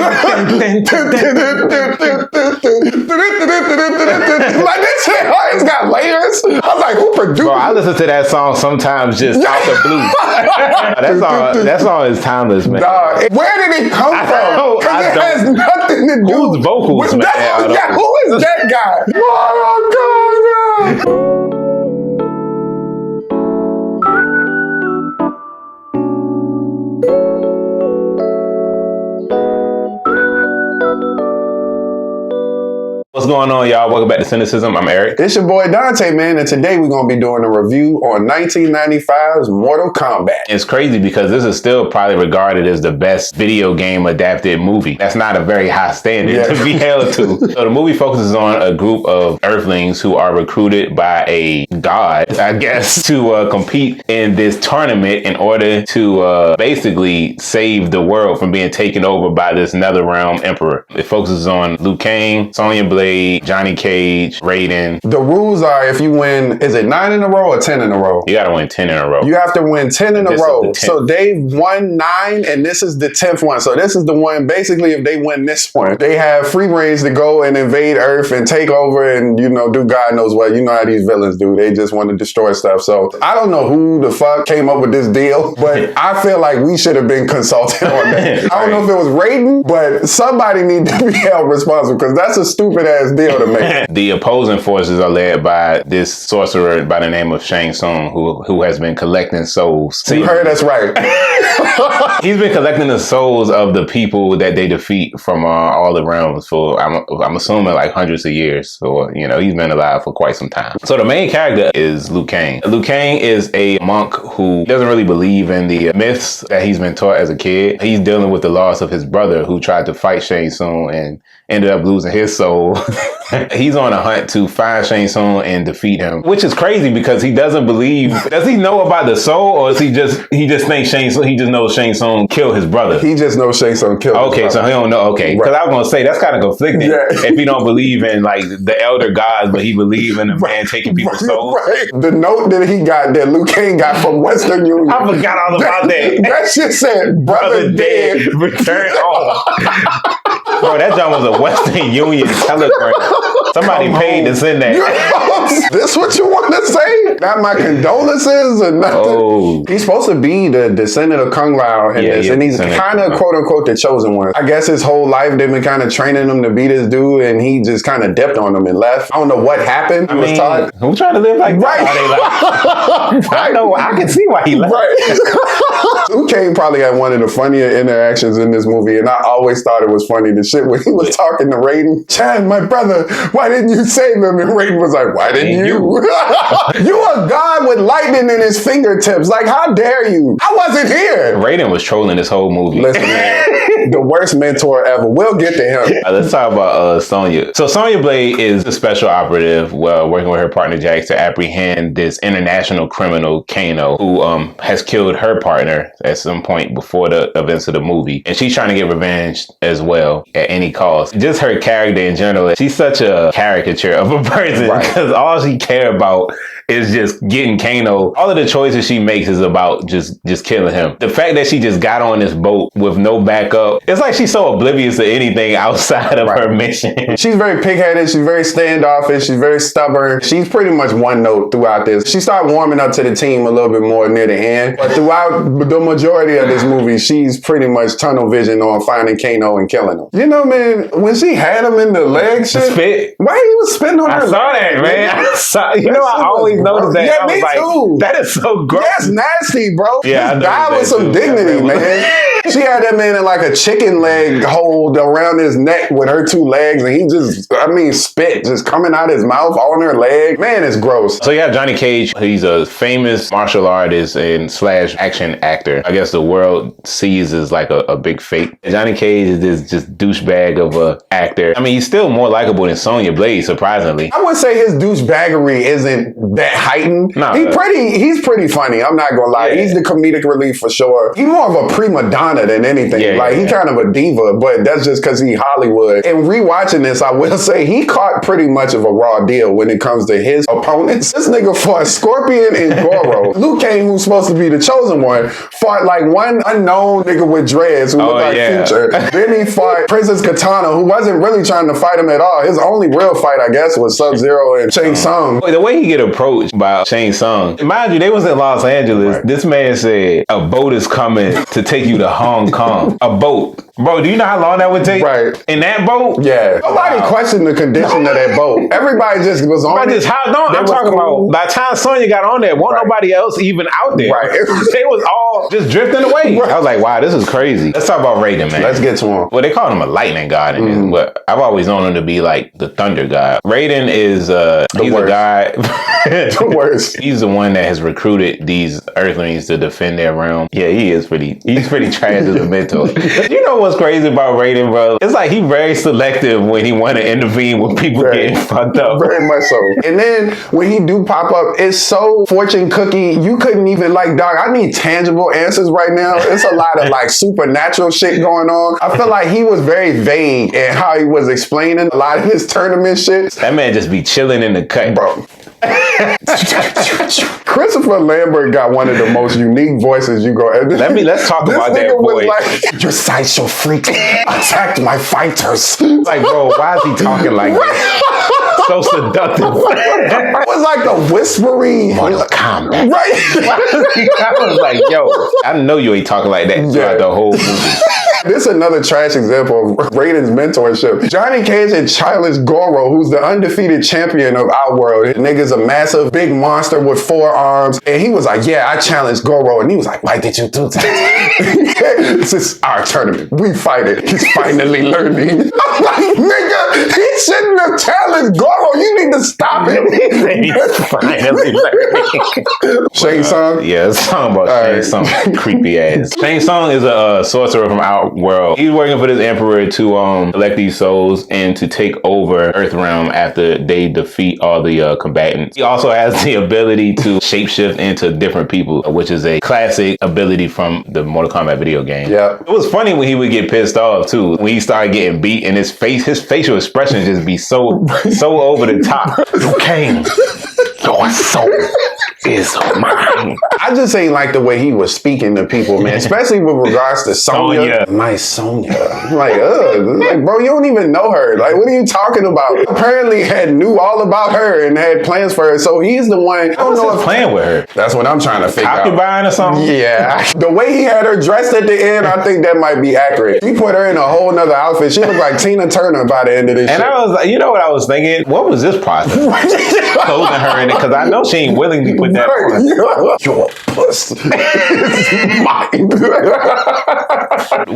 Like this shit, it's got layers. I was like, who produced? Bro, I listen to that song sometimes just out the blue. that song is timeless, man. Where did it come from? Because it has nothing to do. Whose vocals, man? Yeah, who is that guy? Mortal Kombat. What's going on, y'all? Welcome back to Cinecism. I'm Eric. It's your boy Dante, man, and today we're going to be doing a review on 1995's Mortal Kombat. It's crazy because this is still probably regarded as the best video game adapted movie. That's not a very high standard to be held to. So the movie focuses on a group of Earthlings who are recruited by a god, I guess, to compete in this tournament in order to basically save the world from being taken over by this NetherRealm emperor. It focuses on Liu Kang, Sonya, Johnny Cage, Raiden. The rules are if you win, is it 9 in a row or 10 in a row? You gotta win 10 in a row. You have to win 10 in a row. So they've won 9 and this is the 10th one. So this is the one, basically if they win this one, they have free range to go and invade Earth and take over and, you know, do God knows what. You know how these villains do. They just want to destroy stuff. So I don't know who the fuck came up with this deal, but I feel like we should have been consulted on that. I don't know if it was Raiden, but somebody needs to be held responsible because that's a stupid ass deal to make. The opposing forces are led by this sorcerer by the name of Shang Tsung, who has been collecting souls. You heard us right. He's been collecting the souls of the people that they defeat from all the realms for, I'm assuming, like hundreds of years. So, you know, he's been alive for quite some time. So the main character is Liu Kang. Liu Kang is a monk who doesn't really believe in the myths that he's been taught as a kid. He's dealing with the loss of his brother who tried to fight Shang Tsung and ended up losing his soul. He's on a hunt to find Shang Tsung and defeat him, which is crazy because he doesn't believe. Does he know about the soul, or is he just thinks Shang Tsung? He just knows Shang Tsung killed his brother. He just knows Shang Tsung killed. Okay, his brother. So he don't know. Okay, because I was gonna say that's kind of conflicting. Yeah. If he don't believe in like the elder gods, but he believe in a man taking people's souls. Right. The note that he got, that Liu Kang got from Western Union. I forgot all about that. That shit said, "Brother dead, return home." Bro, that John was a Western Union telegram. Somebody paid to send that. This what you want to say? Not my condolences or nothing. Oh. He's supposed to be the descendant of Kung Lao in this, and he's kind of quote unquote the chosen one. I guess his whole life they've been kind of training him to be this dude, and he just kind of dipped on them and left. I don't know what happened. Who's trying to live like that? Right. I know. I can see why he left. Right. Liu Kang probably had one of the funnier interactions in this movie, and I always thought it was funny. The shit when he was talking to Raiden, Chan, my brother, why didn't you save him? And Raiden was like, why didn't you? You a god with lightning in his fingertips. Like, how dare you? I wasn't here. Raiden was trolling this whole movie. Listen, man, the worst mentor ever. We'll get to him. Let's talk about Sonya. So Sonya Blade is a special operative working with her partner Jax to apprehend this international criminal, Kano, who has killed her partner at some point before the events of the movie. And she's trying to get revenge as well at any cost. Just her character in general, she's such a caricature of a person because all she cares about is just getting Kano. All of the choices she makes is about just killing him. The fact that she just got on this boat with no backup, it's like she's so oblivious to anything outside of her mission. She's very pig-headed, she's very standoffish, she's very stubborn. She's pretty much one note throughout this. She started warming up to the team a little bit more near the end, but throughout the majority of this movie, she's pretty much tunnel vision on finding Kano and killing him. You know, man, when she had him in the leg shit, why he was spitting on her leg? I saw that, man. You know, I always noticed that. Yeah, me too. That is so gross. That's nasty, bro. Yeah, just die with some dignity, man. She had that man in like a chicken leg hold around his neck with her two legs, and he just, spit just coming out his mouth on her leg. Man, it's gross. So you have Johnny Cage. He's a famous martial artist and / action actor. I guess the world sees as like a big fake. Johnny Cage is this just douchebag of a actor. I mean, he's still more likable than Sonya Blade, surprisingly. I would say his douchebaggery isn't that heightened. No, he's pretty funny. I'm not gonna lie. Yeah. He's the comedic relief for sure. He's more of a prima donna than anything. He kind of a diva, but that's just because he Hollywood. And rewatching this, I will say he caught pretty much of a raw deal when it comes to his opponents. This nigga fought Scorpion and Goro. Liu Kang, who's supposed to be the chosen one, fought like one unknown nigga with dreads who looked like Future. Then he fought Princess Katana, who wasn't really trying to fight him at all. His only real fight, I guess, was Sub-Zero and Shang Tsung. The way he get approached by Shang Tsung, mind you, they was in Los Angeles. Right. This man said, a boat is coming to take you to Hong Kong. A boat. Bro, do you know how long that would take? Right. In that boat? Yeah. Nobody questioned the condition of that boat. Everybody just was on it. I'm talking about, by the time Sonya got on there, wasn't nobody else even out there. Right. They was all just drifting away. Right. I was like, wow, this is crazy. Let's talk about Raiden, man. Let's get to him. Well, they call him a lightning god in this, but I've always known him to be like the thunder god. Raiden is, he's a god. The worst. He's the one that has recruited these Earthlings to defend their realm. Yeah, he's pretty trash as a mentor. You know what's crazy about Raiden, bro? It's like he's very selective when he want to intervene with people getting fucked up. Very much so. And then when he do pop up, it's so fortune cookie. You couldn't even dog, I need tangible answers right now. It's a lot of supernatural shit going on. I feel like he was very vague in how he was explaining a lot of his tournament shit. That man just be chilling in the cut, bro. Christopher Lambert got one of the most unique voices you go. Let's talk about that boy. Your sideshow freak attacked my fighters. Like, bro, why is he talking like that? So seductive. It was like a whispery Mortal Kombat. Right. I was like, yo, I know you ain't talking like that throughout the whole movie. This is another trash example of Raiden's mentorship. Johnny Cage had challenged Goro, who's the undefeated champion of our world. Nigga's a massive, big monster with 4 arms. And he was like, yeah, I challenged Goro. And he was like, why did you do that? This is our tournament. We fight it. He's finally learning. I'm like, nigga, he shouldn't have challenged Goro. You need to stop him. He's finally learning. Shang Tsung? Yeah, it's a song about Shang Tsung. Creepy ass. Shang Tsung is a sorcerer from our world. He's working for this emperor to collect these souls and to take over Earthrealm after they defeat all the combatants. He also has the ability to shapeshift into different people, which is a classic ability from the Mortal Kombat video game. Yeah. It was funny when he would get pissed off too. When he started getting beat and his facial expressions just be so over the top. Liu Kang, your soul is mine. I just ain't like the way he was speaking to people, man, especially with regards to Sonya. My Sonya. I'm like, bro, you don't even know her. Like, what are you talking about? Apparently knew all about her and had plans for her. So he's the one. I don't know if playing with her. That's what I'm trying to figure out. Concubine or something? Yeah. The way he had her dressed at the end, I think that might be accurate. He put her in a whole nother outfit. She looked like Tina Turner by the end of this shit. I was like, you know what I was thinking? What was this process? Closing her in it, because I know she ain't willingly put that on. Your puss is mine.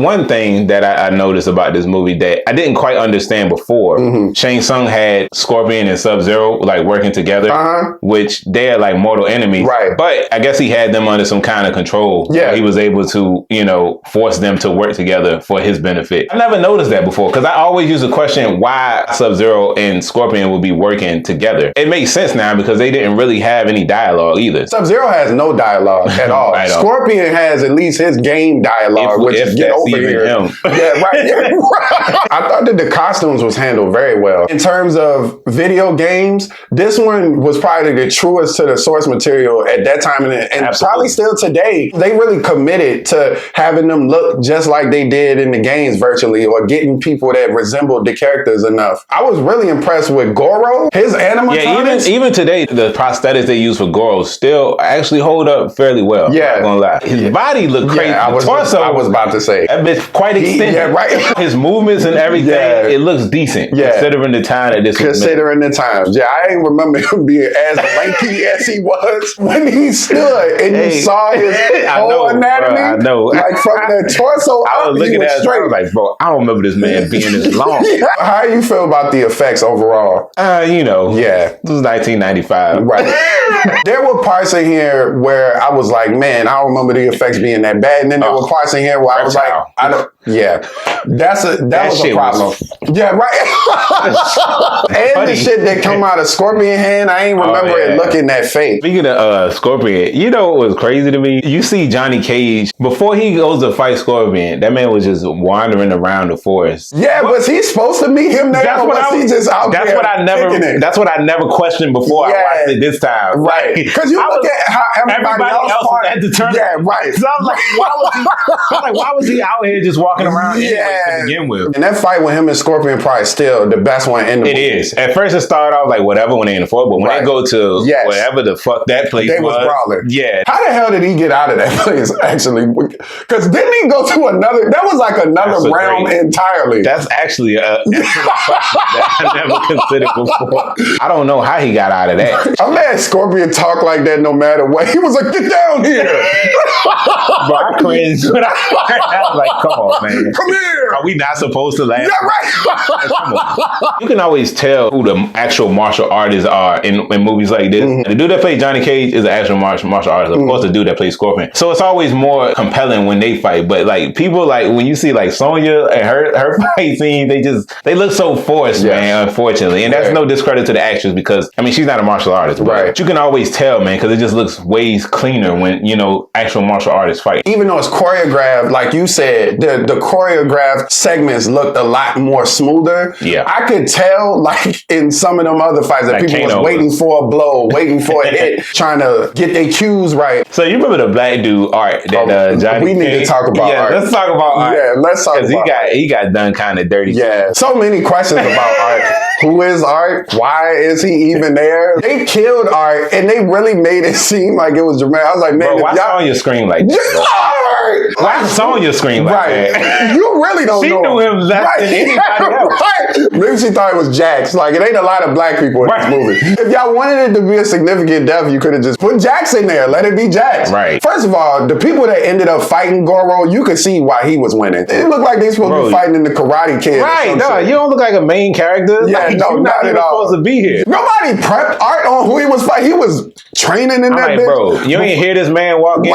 One thing that I noticed about this movie that I didn't quite understand before, Shang Tsung had Scorpion and Sub-Zero working together, which they're like mortal enemies. Right. But I guess he had them under some kind of control. Yeah. He was able to, force them to work together for his benefit. I never noticed that before, because I always used to question why Sub-Zero and Scorpion would be working together. It makes sense now because they didn't really have any dialogue either. Sub-Zero has no dialogue at all. Scorpion has at least his game dialogue, which is get over here. Him. Yeah, right. I thought that the costumes was handled very well. In terms of video games, this one was probably the truest to the source material at that time, and probably still today. They really committed to having them look just like they did in the games virtually, or getting people that resembled the characters enough. I was really impressed with Goro. His animatronics. Yeah, even today, the prosthetics they use for Goro still actually hold up fairly well. Yeah. I'm not gonna lie. His body looked crazy. I was about to say. That bitch quite extended. Yeah, right. His movements and everything, it looks decent. Yeah. Considering the time that this was made. Considering the times. Yeah, I ain't remember him being as lanky as he was when he stood and you saw his whole anatomy. Bro, I know. Like from the torso I was looking at it, I was like, bro, I don't remember this man being this long. How you feel about the effects overall? Yeah. This was 1995. Right. There were parts in here where I was like, man, I don't remember the effects being that bad. And then there were parts in here where I was like, Yeah, that was a problem. Yeah, right. And the shit that come out of Scorpion hand, I ain't remember it looking that fake. Speaking of Scorpion, you know what was crazy to me? You see Johnny Cage, before he goes to fight Scorpion, that man was just wandering around the forest. Yeah, was he supposed to meet him there? That's what I never questioned before I watched it this time. Right. Because you look at how everybody else had to turn. Yeah, right. So I was like, why was he out here just walking around anyway to begin with? And that fight with him and Scorpion probably still the best one in the movie. It is. At first it started off like whatever when they in the forest, but when they go to whatever the fuck that place was brawling. Yeah. How the hell did he get out of that place, actually? Because didn't he go to another, that was like another realm entirely. That's actually a question that I never considered before. I don't know how he got out of that. I'm mad Scorpion talk like that no matter what. He was like, get down here. But I cringed when I was like, come on, man. Come here. Are we not supposed to laugh? Yeah, right. Come on. You can always tell who the actual martial artists are in movies like this. The dude that plays Johnny Cage is an actual martial artist. Of course, the dude that plays Scorpion. So it's always more compelling when they fight. But like people, like when you see like Sonya and her fight scene, they look so forced, man. Unfortunately, and that's no discredit to the actress because I mean she's not a martial artist, right? But you can always tell, man, because it just looks way cleaner when actual martial artists fight. Even though it's choreographed, like you said, the choreographed segments looked a lot more smoother. Yeah, I could tell like in some of them other fights that like people was waiting for a blow, waiting for a hit, trying to get their cues right. So you remember the black dude Art that Johnny? We need to talk about Art. Let's talk about Art. Yeah, let's talk about because he got done kind of dirty. Yeah, so many questions about Art. Who is Art? Why is he even there? They killed Art and they really made it seem like it was dramatic. I was like, man, bro, why Sonya scream like that? Why Sonya scream like that? You really don't know. She knew him less than anybody else. Maybe she thought it was Jax. Like, it ain't a lot of black people in this movie. If y'all wanted it to be a significant death, you could have just put Jax in there. Let it be Jax. Right. First of all, the people that ended up fighting Goro, you could see why he was winning. It looked like they supposed to be fighting in the Karate Kid. Right. No, you don't look like a main character. Yeah, like, no, not at all. Supposed to be here. Nobody prepped Art on who he was fighting. He was training in that bitch. Bro, you ain't hear this man walk in.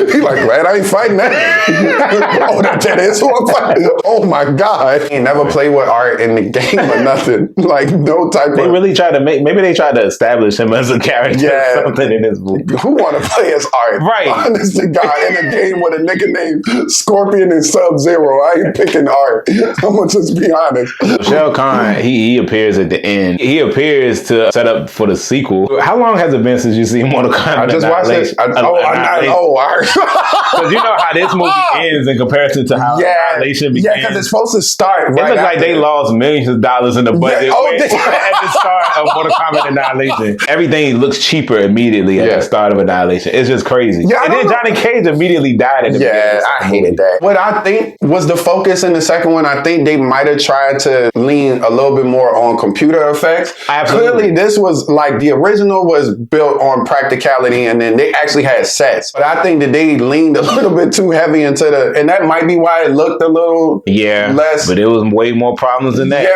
He like, glad I ain't fighting that. Oh, that is who I'm fighting. Oh my God. He never played with Art in the game or nothing. Like no type They really tried to maybe they tried to establish him as a character or something in this movie. Who want to play as Art? Right. Honest to God, in a game with a nigga named Scorpion and Sub-Zero. I ain't picking Art. I'm gonna just be honest. Shao Kahn, he appears at the end. He appears to set up for the sequel. How long has it been since you seen Mortal Kombat? I just watched it. I know. Because you know how this movie ends in comparison to how Annihilation begins. Yeah, because it's supposed to start right It looks like they lost millions of dollars in the budget at the start of Mortal Kombat Annihilation. Everything looks cheaper immediately at the start of Annihilation. It's just crazy. Yeah, and then Johnny Cage immediately died at the beginning. Yeah, I hated that. What I think was the focus in the second one, I think they might have tried to lean a little bit more on computer effects. Absolutely. Clearly, this was like the original was built on practicality and then they actually had sets. But I think that they leaned a little bit too heavy into and that might be why it looked a little less. But it was way more problems than that. Yeah,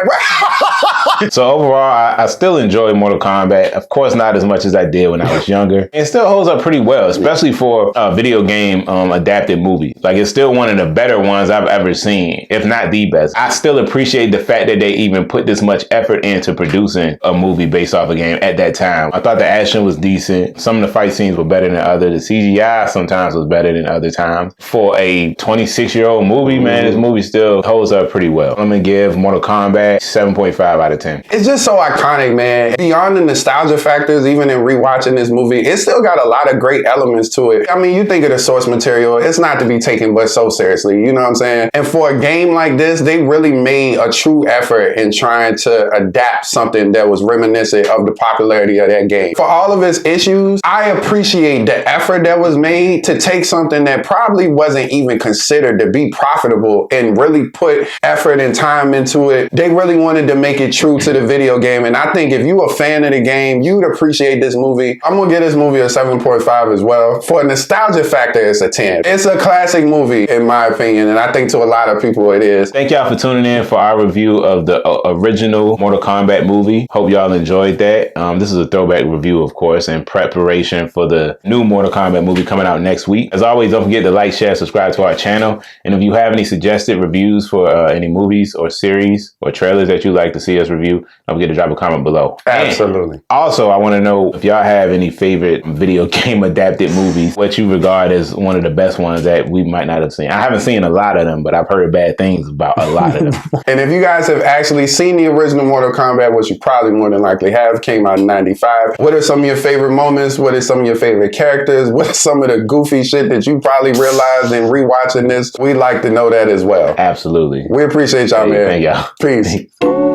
right. So overall, I still enjoy Mortal Kombat. Of course, not as much as I did when I was younger. It still holds up pretty well, especially for a video game adapted movie. Like it's still one of the better ones I've ever seen, if not the best. I still appreciate the fact that they even put this much effort into producing a movie based off a game at that time. I thought the action was decent. Some of the fight scenes were better than others. The CGI sometimes was better than other times. For a 26-year-old movie, man, this movie still holds up pretty well. I'm gonna give Mortal Kombat 7.5 out of 10. It's just so iconic, man. Beyond the nostalgia factors, even in rewatching this movie, it still got a lot of great elements to it. I mean, you think of the source material, it's not to be taken but so seriously, you know what I'm saying? And for a game like this, they really made a true effort in trying to adapt something that was reminiscent of the popularity of that game. For all of its issues, I appreciate the effort that was made to take something that probably wasn't even considered to be profitable and really put effort and time into it. They really wanted to make it true to the video game. And I think if you a fan of the game, you'd appreciate this movie. I'm gonna give this movie a 7.5 as well. For a nostalgia factor, it's a 10. It's a classic movie, in my opinion, and I think to a lot of people it is. Thank y'all for tuning in for our review of the original Mortal Kombat movie. Hope y'all enjoyed that. This is a throwback review, of course, in preparation for the new Mortal Kombat movie coming out next week. As always, don't forget to like, share, subscribe to our channel. And if you have any suggested reviews for any movies or series or trailers that you'd like to see us review, don't forget to drop a comment below. Absolutely. And also, I want to know if y'all have any favorite video game adapted movies, what you regard as one of the best ones that we might not have seen. I haven't seen a lot of them, but I've heard bad things about a lot of them. And if you guys have actually seen the original Mortal Kombat, which you probably more than likely have, came out in 95, what are some of your favorite moments? What are some of your favorite characters? What are some of the goofy shit that you probably realized in rewatching this? We'd like to know that as well. Absolutely. We appreciate y'all, man. Thank y'all. Peace.